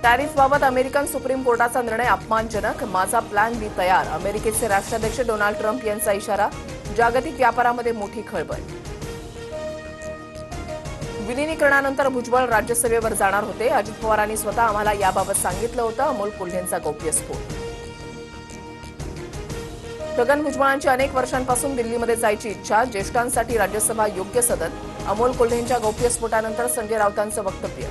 टॅरिफबाबत American supreme कोर्टाचा निर्णय अपमानजनक, माझा प्लॅन बी तयार. अमेरिकेचे राष्ट्राध्यक्ष डोनाल्ड ट्रम्प यांचा इशारा. जागतिक व्यापारामध्ये मोठी खळबळ. विलिनीकरणानंतर भुजबळ राज्यसभेवर जाणार होते. अजित पवारांनी स्वतः आम्हाला याबाबत सांगितलं होतं. अमोल कोल्हेंचा गौप्यस्फोट. छगन भुजबळांची अनेक वर्षांपासून दिल्लीमध्ये जायची इच्छा. ज्येष्ठांसाठी राज्यसभा योग्य सदन. अमोल कोल्हेंच्या गौप्यस्फोटानंतर संजय राऊतांचं वक्तव्य.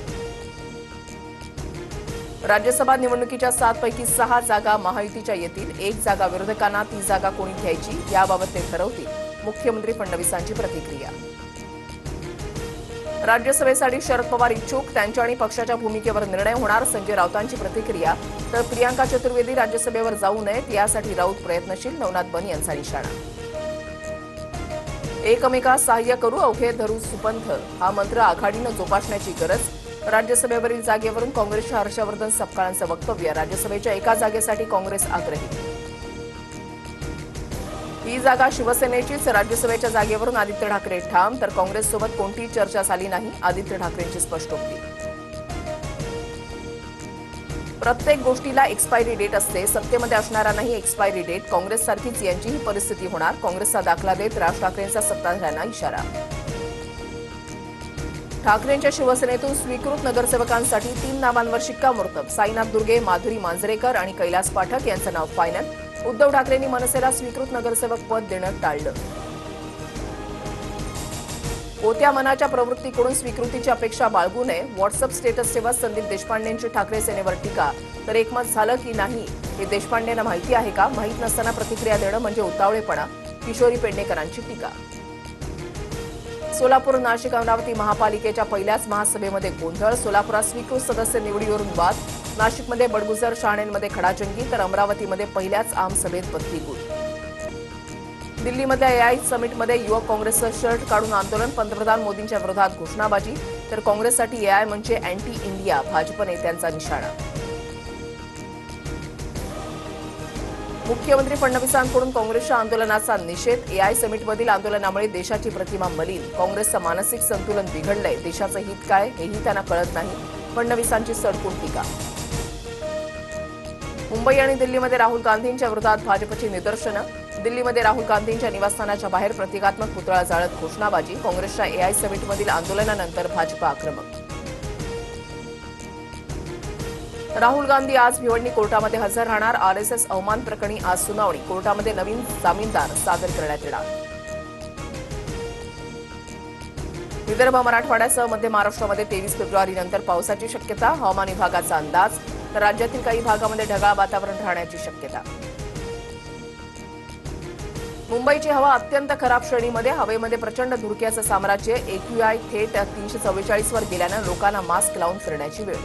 राज्यसभा निवडणुकीच्या 7 पैकी 6 जागा महायुतीच्या येतील. 1 जागा विरोधकांना, ती जागा कोणी घ्यायची याबाबत ते ठरवतील. मुख्यमंत्री फडणवीसांची प्रतिक्रिया. राज्यसभेसाठी शरद पवार इच्छुक, त्यांच्या आणि पक्षाच्या भूमिकेवर निर्णय होणार. संजय राऊतांची प्रतिक्रिया. तर प्रियांका चतुर्वेदी राज्यसभेवर जाऊ नयेत यासाठी राऊत प्रयत्नशील. नवनाथ बन यांचा इशारा. एकमेकास सहाय्य करू, अवघे धरू सुपंथ हा मंत्र आघाडीनं जोपासण्याची गरज. राज्यसभेवरील जागेवरून काँग्रेसच्या हर्षवर्धन सपकाळांचं वक्तव्य. राज्यसभेच्या एका जागेसाठी काँग्रेस आग्रही. ही जागा शिवसेनेचीच. राज्यसभेच्या जागेवरून आदित्य ठाकरे ठाम. तर काँग्रेससोबत कोणतीही चर्चा झाली नाही. आदित्य ठाकरेंची स्पष्टोक्ती. प्रत्येक गोष्टीला एक्सपायरी डेट असते. सत्तेमध्ये असणारा नाही एक्सपायरी डेट. काँग्रेससारखीच यांचीही परिस्थिती होणार. काँग्रेसचा दाखला देत राज ठाकरेंचा सत्ताधाऱ्यांना इशारा. ठाकरेंच्या शिवसेनेतून स्वीकृत नगरसेवकांसाठी 3 नावांवर शिक्कामोर्तब. साईनाथ दुर्गे, माधुरी मांजरेकर आणि कैलास पाठक यांचं नाव फायनल. उद्धव ठाकरेंनी मनसेला स्वीकृत नगरसेवक पद देणं टाळलं. पोत्या मनाच्या प्रवृत्तीकडून स्वीकृतीची अपेक्षा बाळगू नये. व्हॉट्सअप स्टेटस ठेवत संदीप देशपांडेंची ठाकरे सेनेवर टीका. तर एकमत झालं की नाही हे देशपांडेंना माहिती आहे का? माहीत नसताना प्रतिक्रिया देणं म्हणजे उतावळेपणा. किशोरी पेडणेकरांची टीका. सोलापूर नाशिक अमरावती महापालिकेच्या पहिल्याच महासभेमध्ये गोंधळ. सोलापुरात स्वीकृत सदस्य निवडीवरून वाद. नाशिकमध्ये बडगुजर, शहाण्यांमध्ये खडाजंगी. तर अमरावतीमध्ये पहिल्याच आमसभेत बत्तीगुल. दिल्लीमधल्या एआय समिटमध्ये युवक काँग्रेसचं शर्ट काढून आंदोलन. पंतप्रधान मोदींच्या विरोधात घोषणाबाजी. तर काँग्रेससाठी एआय म्हणजे अँटी इंडिया. भाजप नेत्यांचा निशाणा. मुख्यमंत्री फडणवीसांकडून काँग्रेसच्या आंदोलनाचा निषेध. एआय समिटमधील आंदोलनामुळे देशाची प्रतिमा मलिन. काँग्रेसचं मानसिक संतुलन बिघडलंय. देशाचं हित काय हेही त्यांना कळत नाही. फडणवीसांची सडकून टीका. मुंबई आणि दिल्लीमध्ये राहुल गांधींच्या विरोधात भाजपची निदर्शनं. दिल्लीमध्ये राहुल गांधींच्या निवासस्थानाच्या बाहेर प्रतिकात्मक पुतळा जाळत घोषणाबाजी. काँग्रेसच्या एआय समिटमधील आंदोलनानंतर भाजप आक्रमक. राहुल गांधी आज भिवंडी कोर्टामध्ये हजर राहणार. आरएसएस अवमान प्रकरणी आज सुनावणी. कोर्टामध्ये नवीन जामीनदार सादर करण्यात येणार. विदर्भ, मराठवाड्यासह मध्य महाराष्ट्रामध्ये 23 फेब्रुवारीनंतर पावसाची शक्यता. हवामान विभागाचा अंदाज. तर राज्यातील काही भागामध्ये ढगाळ वातावरण राहण्याची शक्यता. मुंबईची हवा अत्यंत खराब श्रेणीमध्ये. हवेमध्ये प्रचंड धुरक्याचं साम्राज्य. AQI थेट 344 वर गेल्यानं लोकांना मास्क लावून फिरण्याची वेळ.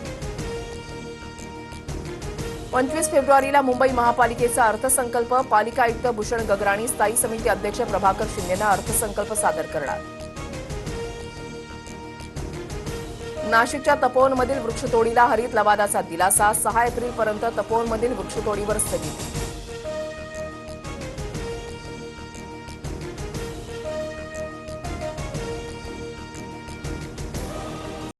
25 फेब्रुवारीला मुंबई महापालिकेचा अर्थसंकल्प. पालिका आयुक्त भूषण गगराणी, स्थायी समिती अध्यक्ष प्रभाकर शिंदेंना अर्थसंकल्प सादर करणार. नाशिकच्या तपोवनमधील वृक्षतोडीला हरित लवादाचा दिलासा. 6 एप्रिलपर्यंत तपोवनमधील वृक्षतोडीवर स्थगिती.